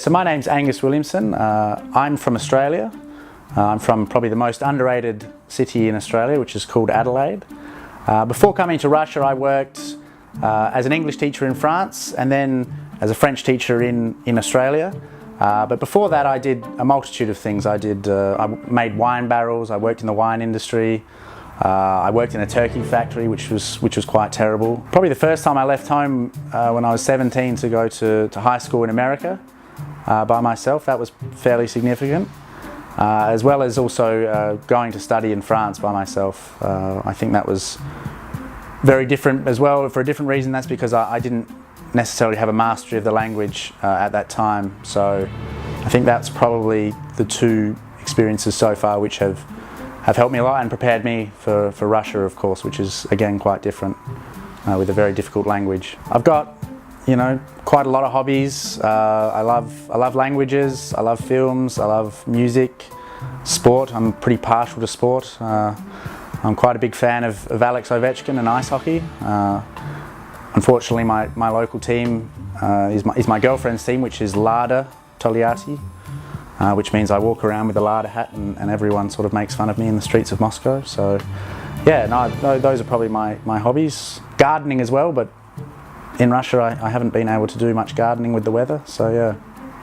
So my name's Angus Williamson. I'm from Australia. I'm from probably the most underrated city in Australia, which is called Adelaide. Before coming to Russia, I worked as an English teacher in France and then as a French teacher in Australia. But before that, I did a multitude of things. I made wine barrels, I worked in the wine industry, I worked in a turkey factory, which was quite terrible. Probably the first time I left home when I was 17 to go to high school in America by myself, that was fairly significant. As well as also going to study in France by myself. I think that was very different as well, for a different reason. That's because I didn't necessarily have a mastery of the language at that time. So I think that's probably the two experiences so far which have helped me a lot and prepared me for Russia, of course, which is again quite different with a very difficult language. I've got, quite a lot of hobbies. I love languages, I love films, I love music, sport. I'm pretty partial to sport. I'm quite a big fan of Alex Ovechkin and ice hockey. Unfortunately, my local team is my girlfriend's team, which is Lada Toliati, which means I walk around with a Lada hat and everyone sort of makes fun of me in the streets of Moscow. So yeah, no, those are probably my hobbies. Gardening as well, but in Russia I haven't been able to do much gardening with the weather, so yeah,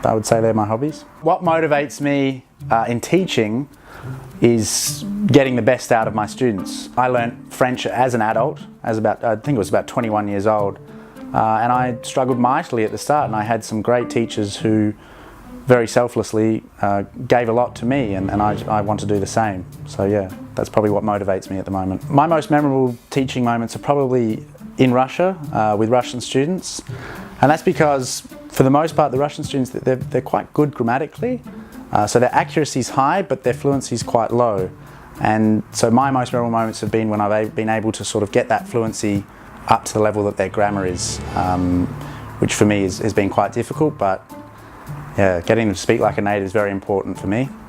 I would say they're my hobbies. What motivates me in teaching is getting the best out of my students. I learnt French as an adult, I think it was about 21 years old, and I struggled mightily at the start, and I had some great teachers who very selflessly gave a lot to me, and I want to do the same. So yeah, that's probably what motivates me at the moment. My most memorable teaching moments are probably in Russia with Russian students, and that's because for the most part the Russian students, they're quite good grammatically, so their accuracy is high but their fluency is quite low, and so my most memorable moments have been when I've been able to sort of get that fluency up to the level that their grammar is, which for me has been quite difficult, but yeah, getting them to speak like a native is very important for me.